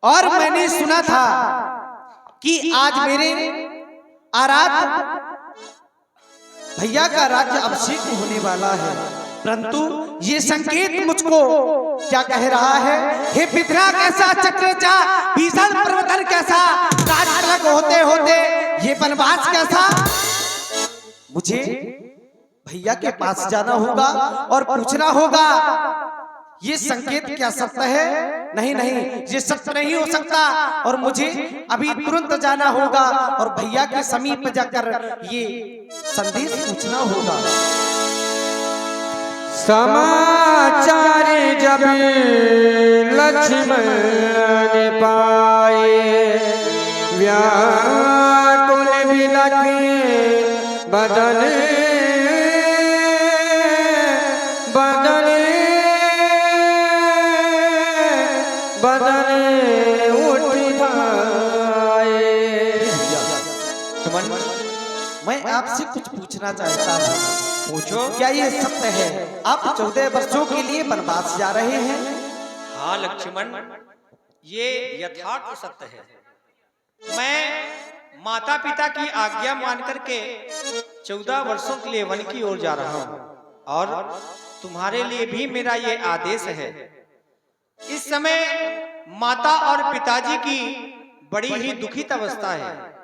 और मैंने सुना था कि आज मेरे आराध्य भैया का राज्य अभिषेक होने वाला है, परंतु ये संकेत मुझको क्या कह रहा है? हे पितरा कैसा चक्रेचा भीषण प्रवतन कैसा राजलग होते होते ये वनवास कैसा। मुझे भैया के पास जाना होगा और पूछना होगा ये संकेत क्या सत्य है? नहीं नहीं, ये सत्य नहीं हो सकता और मुझे अभी तुरंत जाना होगा और भैया के समीप जाकर ये संदेश पूछना होगा। समाचार जब लक्ष्मण पाए व्याकुल बिलख बदन मैं आपसे कुछ पूछना चाहता हूँ। पूछो। क्या ये सत्य है आप 14 वर्षों के लिए वनवास जा रहे हैं? हाँ लक्ष्मण, ये यथार्थ सत्य है। मैं माता पिता की आज्ञा मान करके 14 वर्षों के लिए वन की ओर जा रहा हूँ और तुम्हारे लिए भी मेरा ये आदेश है। इस समय माता और पिताजी की बड़ी ही दुखित अवस्था है।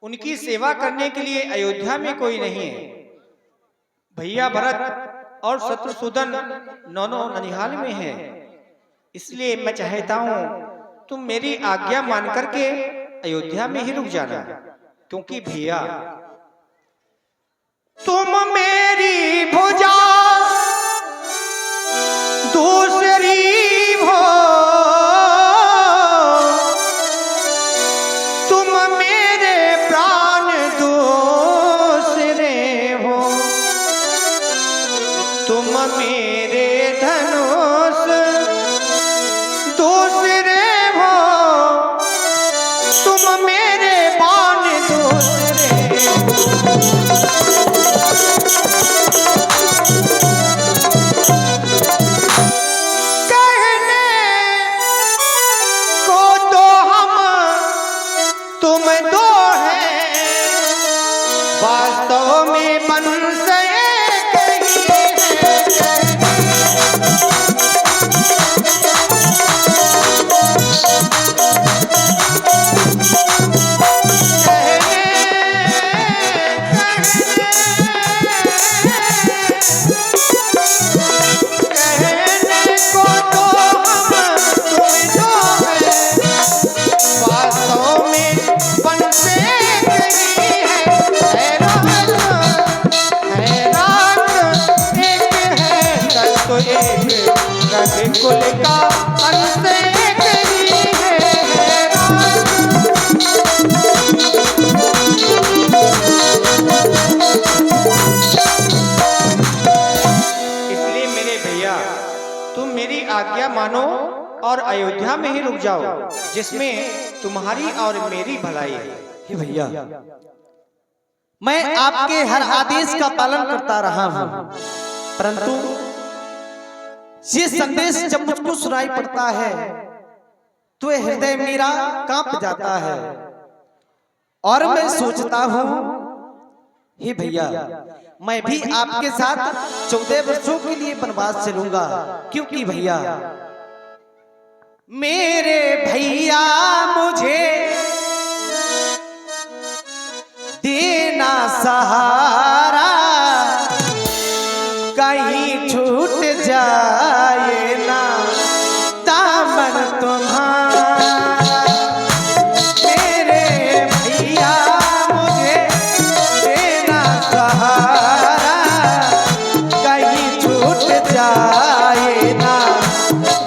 उनकी सेवा करने के लिए अयोध्या में कोई नहीं है। भैया भरत और शत्रुसूदन दोनों ननिहाल में हैं। इसलिए मैं चाहता हूँ तुम मेरी आज्ञा मान करके अयोध्या में ही रुक जाना, क्योंकि भैया तुम मेरी भुजा दूसरी हो, तुम मेरे प्राण दूसरे हो, तुम मेरे धनुष दूसरे हो, तुम मेरे बाण दूसरे हो। वास्तव में बन से कुल का अंत एक ही है। इसलिए मेरे भैया तुम मेरी आज्ञा मानो और अयोध्या में ही रुक जाओ, जिसमें तुम्हारी और मेरी भलाई है। हे भैया मैं आपके हर आदेश का पालन करता रहा हूँ, परंतु ये संदेश जब मुझको सुनाई पड़ता है तो हृदय मेरा कांप जाता है और मैं सोचता हूँ हे भैया मैं भी आपके साथ 14 वर्षों के लिए वनवास चलूंगा, क्योंकि भैया मेरे भैया मुझे देना सहारा, कहीं छूट जाए ना दामन तुम्हारा। मेरे भैया मुझे देना सहारा, कहीं छूट जाए ना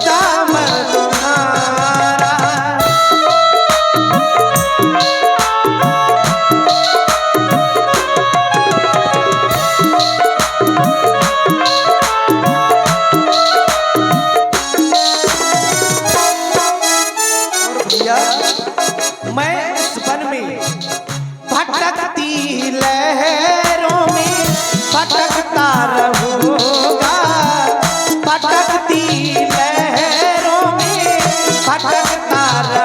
दामन तुम्हारा। मैं इस वन में भटकती लहरों में भटकता रहूंगा, भटकती लहरों में भटकता रहूंगा।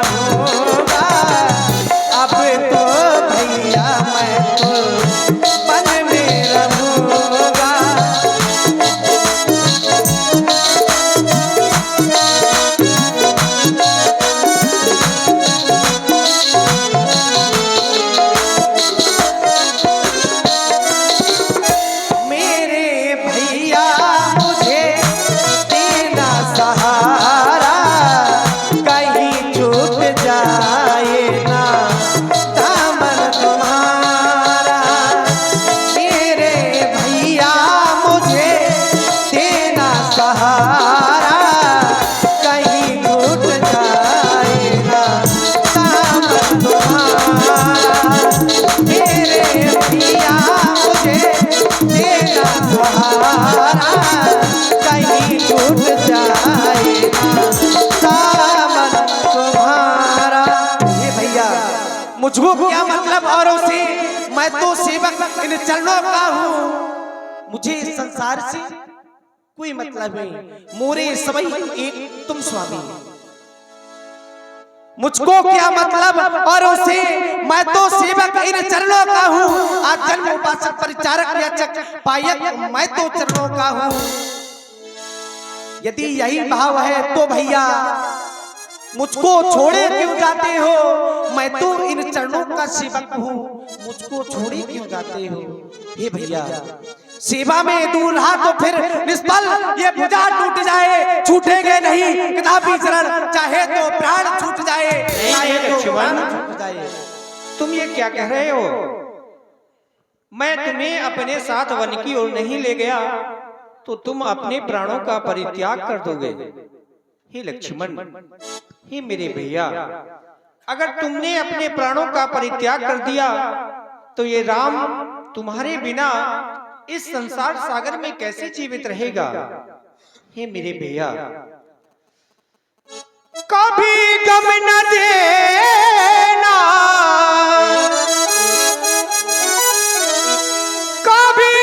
मुझको क्या मतलब औरों से, मैं तो सेवक इन चरणों का हूँ। मुझे इस संसार से कोई मतलब नहीं, मोरे सबई एक तुम स्वामी। मुझको क्या मतलब औरों से, मैं तो सेवक इन चरणों का हूँ। आज जन्म उपासक परिचारक याचक पायक मैं तो चरणों का हूँ। यदि यही भाव है तो भैया मुझको छोड़े क्यों जाते हो, मैं तो इन चरणों का सेवक हूँ, मुझको छोड़े क्यों जाते हो। हे भैया सेवा में दूर रहा तो फिर निष्फल ये भुजा टूट जाए, छूटेंगे नहीं कदापि चरण, चाहे तो प्राण छूट जाए, चाहे तो प्राण छूट जाए। तुम ये क्या कह रहे हो? मैं तुम्हें अपने साथ वन की ओर नहीं ले गया तो तुम अपने प्राणों का परित्याग कर दोगे। हे लक्ष्मण, हे मेरे भैया, अगर तुमने अपने प्राणों का परित्याग कर दिया तो ये राम तुम्हारे बिना इस संसार सागर में कैसे जीवित रहेगा। हे मेरे भैया, कभी गम न देना, कभी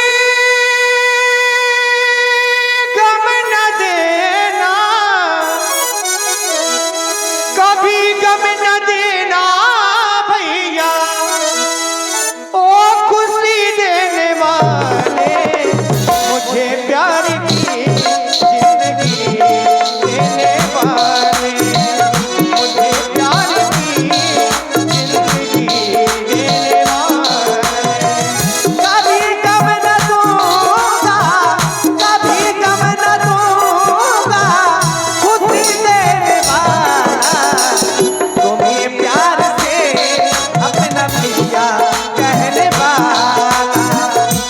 गम न देना, कभी गम न देना भैया, ओ खुशी देने वाले, मुझे प्यार की जिंदगी देने वाले, मुझे प्यार की जिंदगी देने वाले। कभी गम न दूंगा, कभी गम न दूंगा, खुशी देने वाला, तुम्हें प्यार से अपना भैया कहने वाला,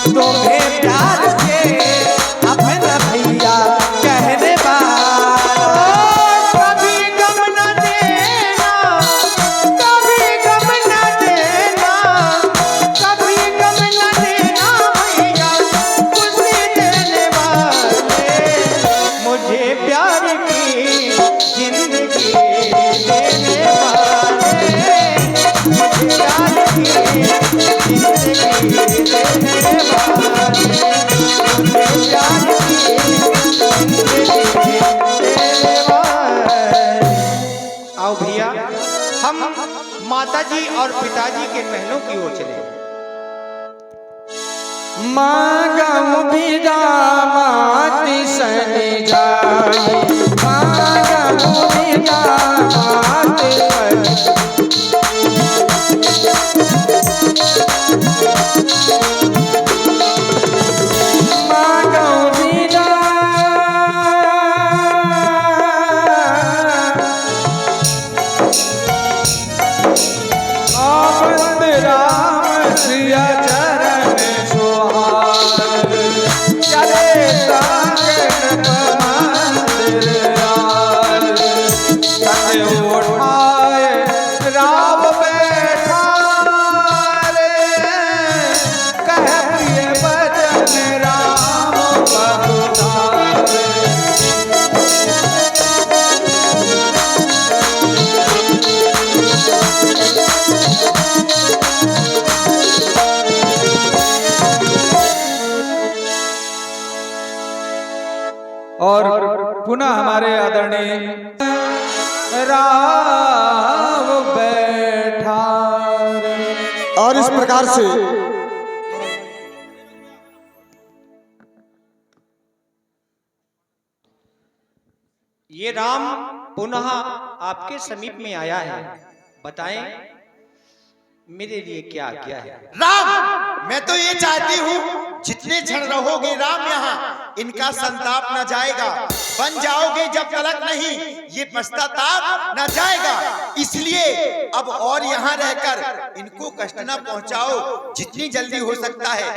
तुम्हें प्यार से अपना भैया कहने वाला। कभी गम न देना, कभी गम न देना, कभी गम न देना भैया, खुशी देने वाले, मुझे प्यार की जिंदगी देने वाले, मुझे प्यार की जिंदगी देने वाले, मुझे प्यार की जिंदगी देने वाले। आओ भैया, हम माताजी और पिताजी के महलों की ओर चले। मांगम बिदा माति सन जाई, मांगम बिदा माति सन, मांगम बिदा आमंद राम सिया चरण सुहाग, चले सागन मंदिर आल, कहे उठाए राम बैठा रे, कहे प्रिय बचन राम बदुतारे। और पुनः हमारे आदरणीय राम बैठा रे। और इस प्रकार से ये राम पुनः आपके समीप में आया है, बताएं मेरे लिए क्या आज्ञा है। राम, मैं तो ये चाहती हूँ जितने क्षण रहोगे राम यहाँ, इनका संताप न जाएगा, बन जाओगे जब तलक नहीं, ये पश्चाताप न जाएगा। इसलिए अब और यहाँ रहकर इनको कष्ट न पहुँचाओ, जितनी जल्दी हो सकता है।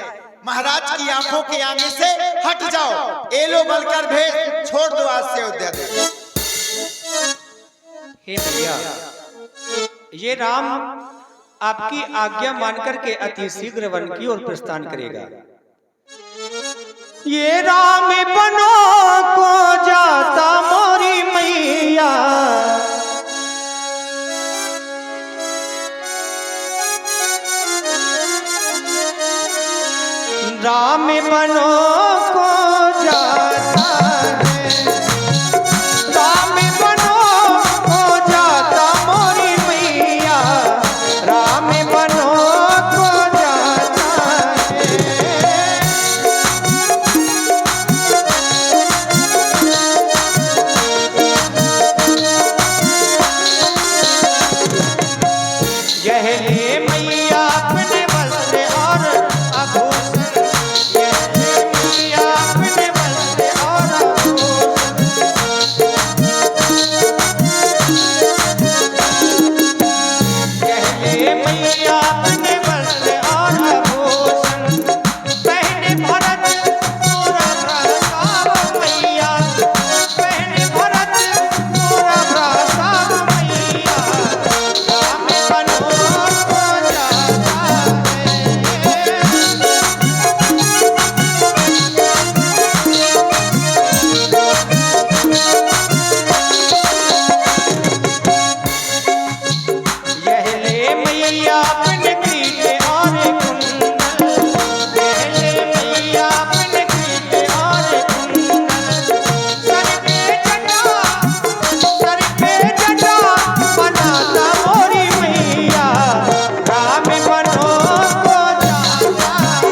महाराज की आंखों के आगे से हट जाओ, एलो बलकर भेद छोड़ दो आज से अयोध्या। हे भैया, ये राम आपकी आज्ञा मानकर के अति शीघ्र वन की ओर प्रस्थान करेगा। ये राम बनो को जाता मोरी मैया, राम बनो को जाता है, राम बनो को जाता मोरी मैया, राम बनो को जाता है। यह ले मैया अपने वस्त्र और आभूषण, यह ले मैया अपने वस्त्र और आभूषण, यह ले मैया अपने वस्त्र और आभूषण, पहने भरत पूरा प्रताप मैया, पहने भरत पूरा प्रताप मैया, राम बनो को जाता है। यह ले मैया अपने कीटे और कुंडल, यह ले मैया अपने कीटे और कुंडल, सर पे जटा बनाता मोरी मैया, राम बनो को जाता है।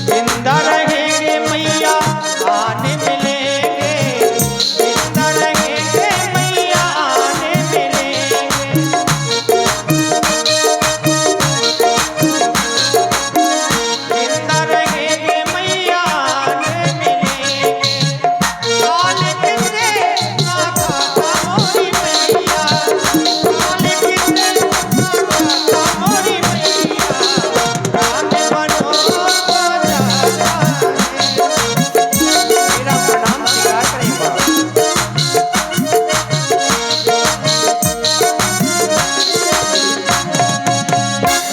जिंदा रहेंगे मैया आने मिलेंगे, जिंदा रहेंगे मैया आने मिलेंगे, जिंदा रहेंगे मैया आने मिलेंगे, साल कितने आता मोरी मैया, साल कितने आता मोरी मैया, राम बनो को जाता है। मेरा प्रणाम स्वीकार करें बाप।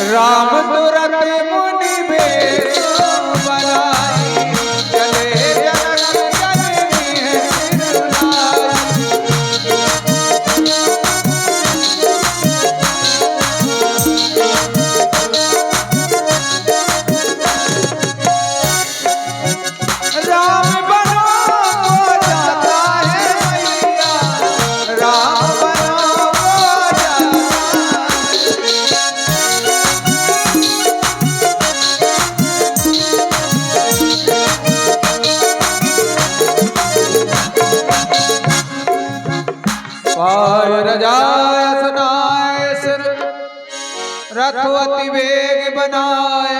राम तुरंत मुनि भेष बनाई, चले जनक जननी है सिरुलाई। राम बनो को जाता है मैया, राम बनो को जाता है। पाय रजाय सुनाय सिर, रथवती वेग बनाए,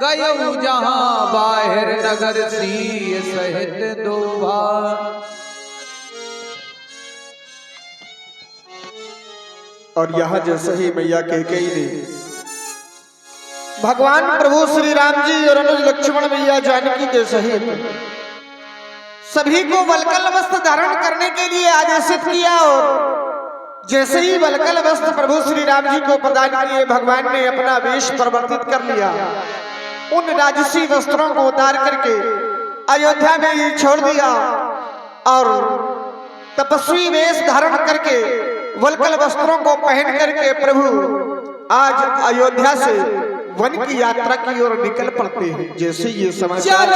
गयऊ जहां बाहिर नगर सिंह सहित दो भाई। और यहाँ जैसे ही मैया कैकेयी ने भगवान प्रभु श्री राम जी और अनुज लक्ष्मण मैया जानकी के सहित सभी को वलकल वस्त्र धारण करने के लिए आदेशित किया, और जैसे ही वलकल वस्त्र प्रभु श्री राम जी को प्रदान किए, भगवान ने अपना वेश परिवर्तित कर लिया। उन राजसी वस्त्रों को उतार करके अयोध्या में ही छोड़ दिया और तपस्वी वेश धारण करके वलकल वस्त्रों को पहन करके प्रभु आज अयोध्या से वन की यात्रा की ओर निकल पड़ते हैं। जैसे ये समाचार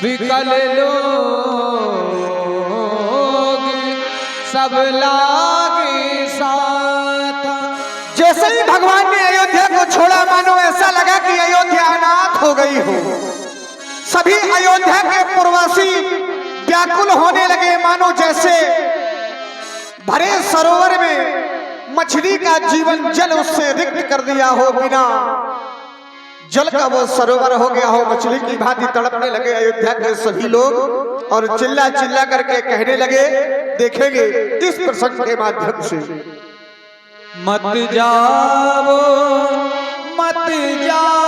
विकल लोग सब लागे साथ। जैसे ही भगवान ने अयोध्या को छोड़ा, मानो ऐसा लगा कि अयोध्या अनाथ हो गई हो। सभी अयोध्या के पूर्ववासी व्याकुल होने लगे, मानो जैसे भरे सरोवर में मछली का जीवन जल उससे रिक्त कर दिया हो, बिना जल का वो सरोवर हो गया हो। मछली की भांति तड़पने लगे अयोध्या के सभी लोग और चिल्ला चिल्ला करके कहने लगे। देखेंगे इस प्रसंग के माध्यम से। मत जाओ मत जाओ